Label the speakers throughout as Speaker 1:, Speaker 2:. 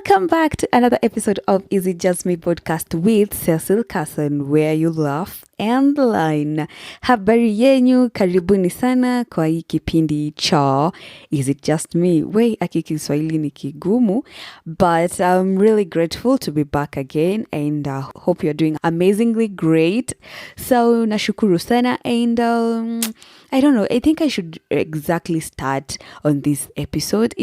Speaker 1: Welcome back to another episode of Is It Just Me podcast with 𝐔𝐍𝐓𝐿, where you laugh and learn. Habari yenyu, karibuni sana kwa hii kipindi cha Is It Just Me. Kiswahili ni kigumu, but I'm really grateful to be back again and hope you're doing amazingly great. So nashukuru sana and I don't know, I think I should exactly start on this episode.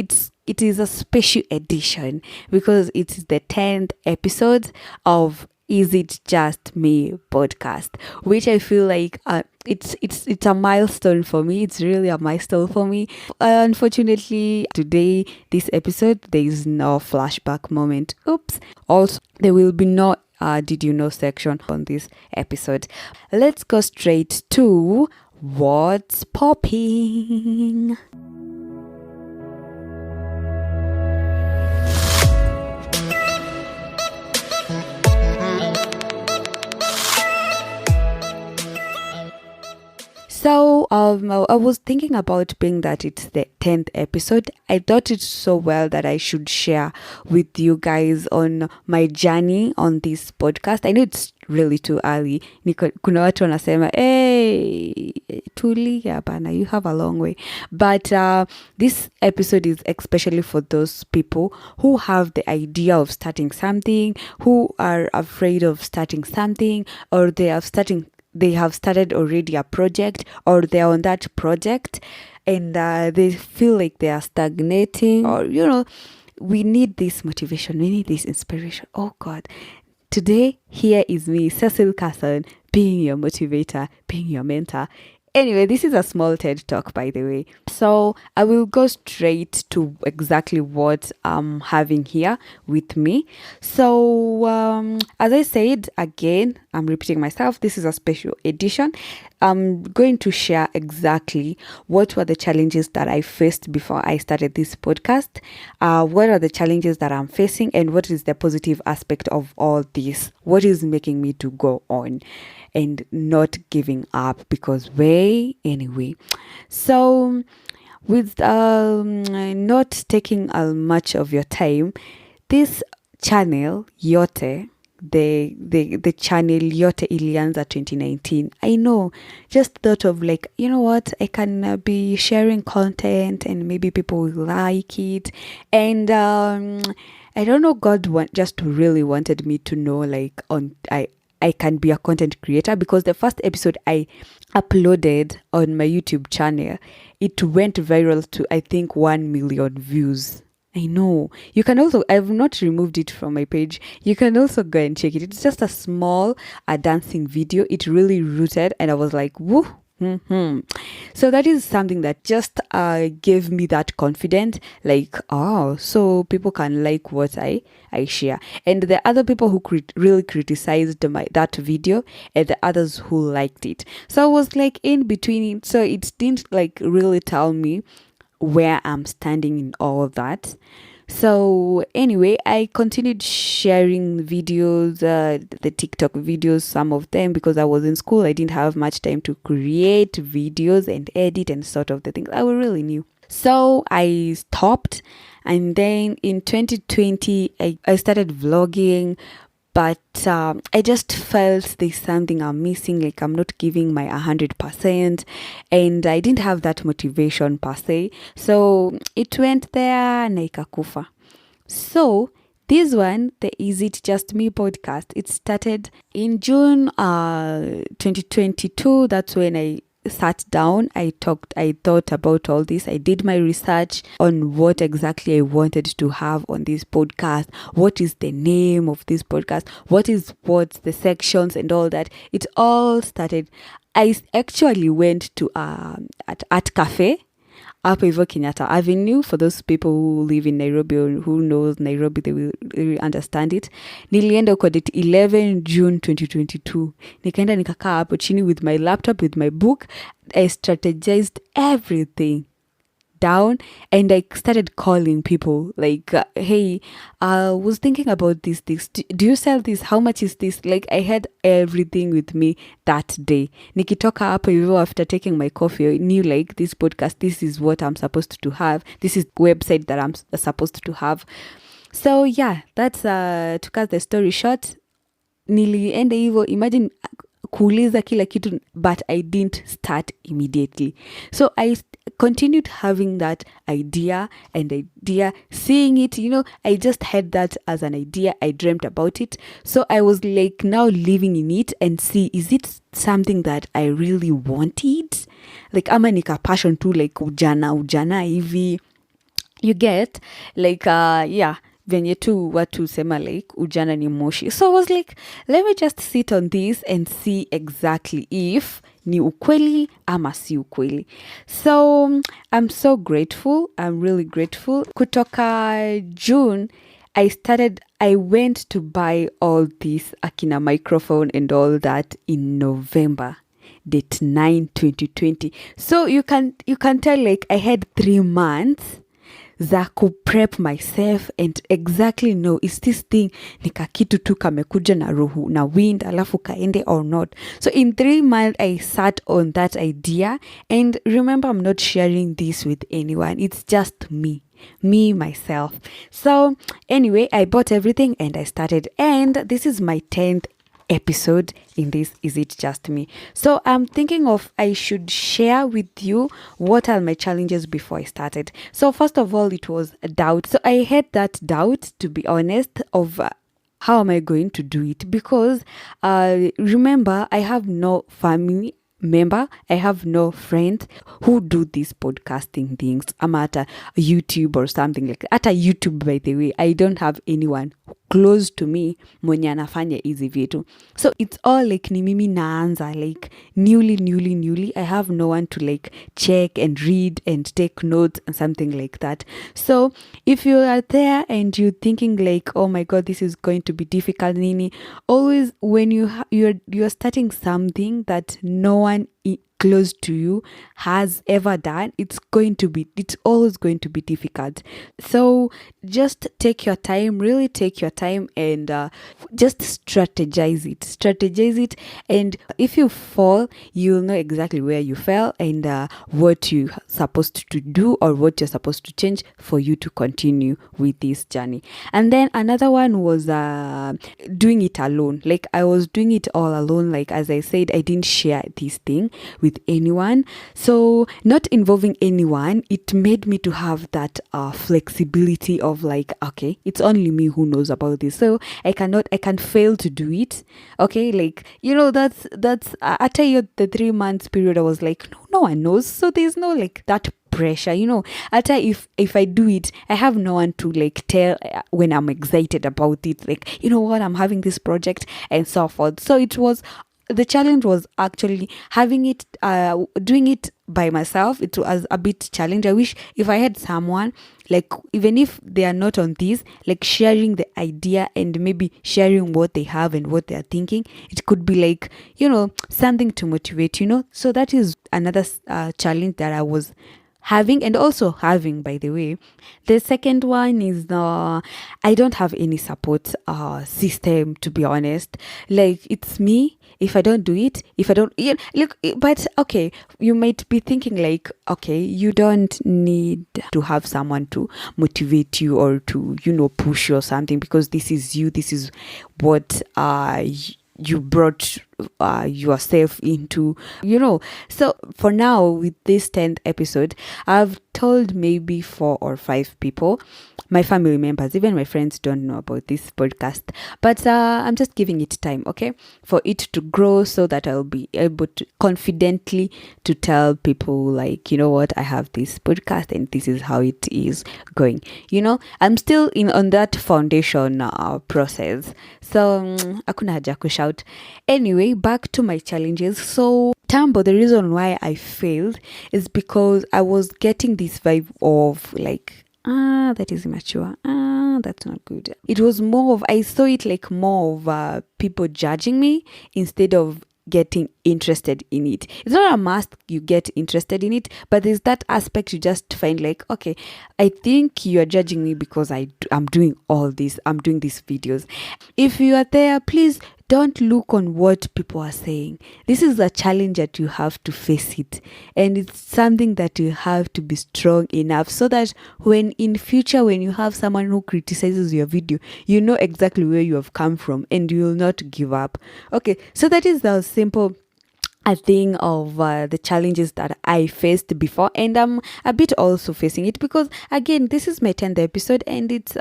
Speaker 1: It is a special edition because it's the 10th episode of Is It Just Me podcast, which I feel like it's a milestone for me. It's really a milestone for me. Unfortunately, today, this episode, there is no flashback moment. Oops. Also, there will be no did you know section on this episode. Let's go straight to what's popping. So I was thinking about being that it's the 10th episode. I thought it so well that I should share with you guys on my journey on this podcast. I know it's really too early. Kuna watu wanasema, hey, tulia bana, you have a long way. But this episode is especially for those people who have the idea of starting something, who are afraid of starting something, or they have started already a project, or they're on that project and they feel like they are stagnating, or we need this motivation, we need this inspiration. Oh God, today here is me, 𝐔𝐍𝐓𝐿, being your motivator, being your mentor. Anyway, this is a small TED talk, by the way. So I will go straight to exactly what I'm having here with me. So as I said, again, I'm repeating myself, this is a special edition. I'm going to share exactly what were the challenges that I faced before I started this podcast. What are the challenges that I'm facing, and what is the positive aspect of all this? What is making me to go on and not giving up? Because anyway. So with not taking much of your time, this channel yote, the channel yote ilianza 2019. I know, just thought of like, you know what, I can be sharing content and maybe people will like it. And I don't know, God just really wanted me to know like I can be a content creator, because the first episode I uploaded on my YouTube channel, it went viral to I think 1 million views. I know. You can also, I've not removed it from my page. You can also go and check it. It's just a small dancing video. It really rooted, and I was like, woo. So that is something that just gave me that confidence, like, oh, so people can like what I share. And the other people who really criticized that video, and the others who liked it. So I was like in between it. So it didn't like really tell me where I'm standing in all of that. So anyway, I continued sharing videos, the TikTok videos, some of them, because I was in school. I didn't have much time to create videos and edit and sort of the things I really new. So I stopped, and then in 2020 I started vlogging, but I just felt there's something I'm missing, like I'm not giving my 100%, and I didn't have that motivation per se. So it went there na ikakufa. So this one, the Is It Just Me podcast, it started in June 2022. That's when I sat down, I thought about all this. I did my research on what exactly I wanted to have on this podcast. What is the name of this podcast? What's the sections and all that. It all started. I actually went to at cafe up over Kenyatta Avenue. For those people who live in Nairobi or who knows Nairobi, they will really understand it. Nilienda huko date 11 June 2022. Nikaenda nikakaa hapo chini with my laptop, with my book. I strategized everything down, and I started calling people like, hey, I was thinking about this. Do you sell this? How much is this? Like, I had everything with me that day. Nikitoka hapo hivyo after taking my coffee, I knew like this podcast, this is what I'm supposed to have. This is the website that I'm supposed to have. So yeah, that's to cut the story short, nilienda hivyo, imagine kuuliza kila kitu, but I didn't start immediately. So I continued having that idea, seeing it, I just had that as an idea. I dreamt about it. So I was like now living in it and see, is it something that I really wanted? Like, ama nika passion to like ujana hivi. You get like yeah, venye tu watu sema like ujana ni moshi. So I was like, let me just sit on this and see exactly if ni ukweli ama si ukweli. So I'm so grateful. I'm really grateful. Kutoka June, I went to buy all this akina microphone and all that in November. Date 9, 2020. So you can tell like I had 3 months za prep myself and exactly know, is this thing nika kitu tu kamekuja na ruhu na wind alafu kaende or not. So in 3 months I sat on that idea, and remember, I'm not sharing this with anyone. It's just me myself. So anyway, I bought everything and I started, and this is my 10th episode in this Is It Just Me? So I'm thinking of I should share with you what are my challenges before I started. So first of all, it was a doubt. So I had that doubt, to be honest, of how am I going to do it, because remember, I have no family member, I have no friends who do these podcasting things. I'm at a YouTube or something like that. At a YouTube, by the way, I don't have anyone close to me mwenye anafanya hizi vitu. So it's all like ni mimi naanza, like newly. I have no one to like check and read and take notes and something like that. So if you are there and you're thinking like, oh my god, this is going to be difficult, Nini, always when you're starting something that no one close to you has ever done, it's always going to be difficult. So just take your time, really take your time, and just strategize it, and if you fall, you'll know exactly where you fell and what you're supposed to do or what you're supposed to change for you to continue with this journey. And then another one was doing it alone. Like I was doing it all alone. Like as I said, I didn't share this thing with anyone. So not involving anyone, it made me to have that flexibility of like, okay, it's only me who knows about this, so I can fail to do it. Okay, like that's after the 3 months period, I was like, no one knows, so there's no like that pressure, after if I do it, I have no one to like tell when I'm excited about it, like, what, I'm having this project and so forth. So the challenge was actually having it, doing it by myself. It was a bit challenge. I wish if I had someone, like even if they are not on this, like sharing the idea and maybe sharing what they have and what they are thinking, it could be like, something to motivate, So that is another challenge that I was having, and also having, by the way. The second one is I don't have any support system, to be honest. Like it's me. If I don't do it, look, but okay, you might be thinking like, okay, you don't need to have someone to motivate you or to, push you or something, because this is you, this is what you brought yourself into, So for now, with this 10th episode, I've told maybe 4 or 5 people, my family members, even my friends don't know about this podcast, but I'm just giving it time, okay, for it to grow, so that I'll be able to confidently to tell people like, what, I have this podcast and this is how it is going. I'm still on that foundation process, so hakuna haja kushout. Anyway, back to my challenges. So Tambo, the reason why I failed is because I was getting this vibe of like, that is immature, that's not good. It was more of, I saw it like more of people judging me instead of getting interested in it. It's not a must you get interested in it, but there's that aspect you just find like, okay, I think you are judging me because I'm doing all this, I'm doing these videos. If you are there, please don't look on what people are saying. This is a challenge that you have to face it, and it's something that you have to be strong enough so that when in future, when you have someone who criticizes your video, you know exactly where you have come from and you will not give up. Okay, so that is the simple a thing of the challenges that I faced before, and I'm a bit also facing it because again, this is my 10th episode and it's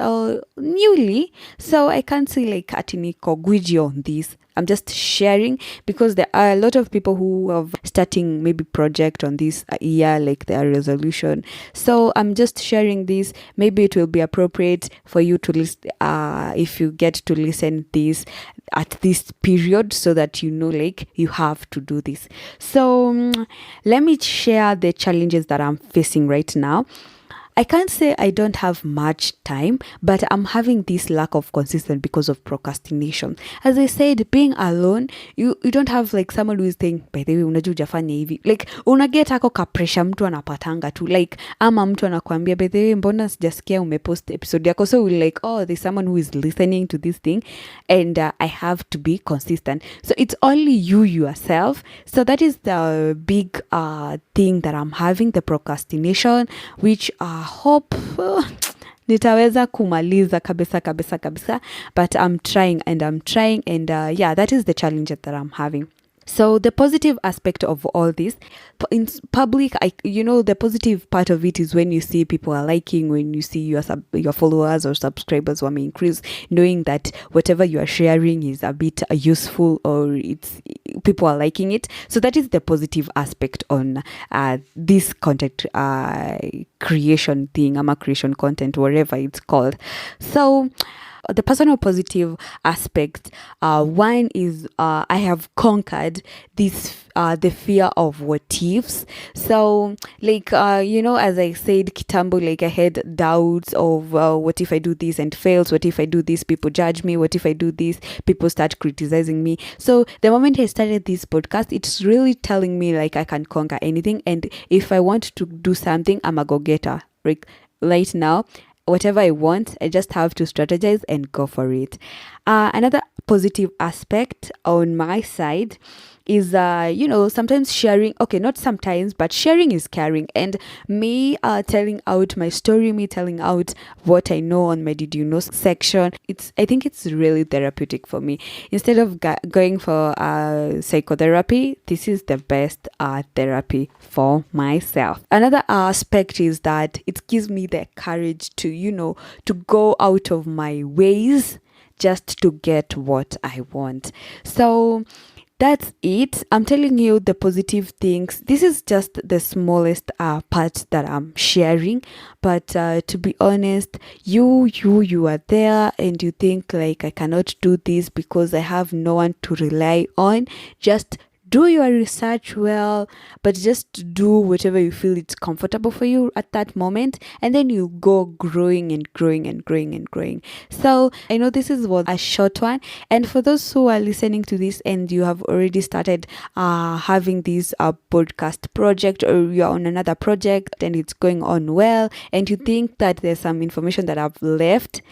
Speaker 1: newly, so I can't say like 𝐒𝐓𝐑𝐔𝐄𝐄 gwiji on this. I'm just sharing because there are a lot of people who are starting maybe project on this year, like their resolution. So I'm just sharing this. Maybe it will be appropriate for you to listen if you get to listen this at this period, so that you know like you have to do this. So let me share the challenges that I'm facing right now. I can't say I don't have much time, but I'm having this lack of consistency because of procrastination. As I said, being alone, you don't have like someone who is saying, by the way, unajua hujafanya hivi. Like, unaget ako ka pressure mtu anapatanga tu. Like, ama mtu anakuambia, by the way, mbona sijasikia umepost episode yako. So we're like, oh, there's someone who is listening to this thing, and I have to be consistent. So it's only you yourself. So that is the big thing that I'm having, the procrastination, which hope nitaweza kumaliza kabisa, but I'm trying and yeah, that is the challenge that I'm having. So the positive aspect of all this in public, the positive part of it is when you see people are liking, when you see your followers or subscribers who may increase, knowing that whatever you are sharing is a bit useful, or people are liking it. So that is the positive aspect on this content creation thing, creation content, whatever it's called. So the personal positive aspect, one is I have conquered this the fear of what ifs. So like as I said kitambo, like I had doubts of what if I do this and fails, what if I do this, people judge me, what if I do this, people start criticizing me. So the moment I started this podcast, it's really telling me like I can conquer anything, and if I want to do something, I'm a go-getter. Right now, whatever I want, I just have to strategize and go for it. Another positive aspect on my side is sometimes sharing, okay, not sometimes, but sharing is caring, and me telling out my story, me telling out what I know on my did you know section, I think it's really therapeutic for me. Instead of going for psychotherapy, this is the best therapy for myself. Another aspect is that it gives me the courage to go out of my ways just to get what I want. So that's it. I'm telling you the positive things. This is just the smallest part that I'm sharing. But to be honest, you are there and you think like I cannot do this because I have no one to rely on. Just do your research well, but just do whatever you feel it's comfortable for you at that moment, and then you go growing and growing and growing and growing. So I know this was a short one, and for those who are listening to this and you have already started having this podcast project, or you're on another project and it's going on well, and you think that there's some information that I've left,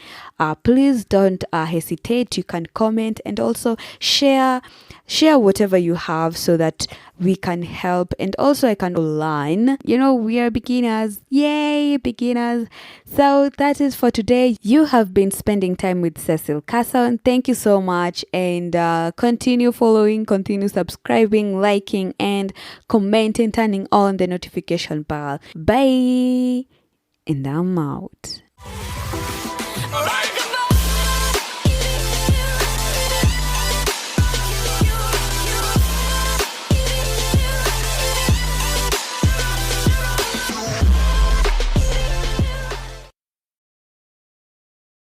Speaker 1: please don't hesitate. You can comment and also share whatever you have so that we can help, and also I can learn. We are beginners. Yay, beginners. So that is for today. You have been spending time with 𝐔𝐍𝐓𝐿. Thank you so much, and continue following, continue subscribing, liking, and commenting, turning on the notification bell. Bye, and I'm out.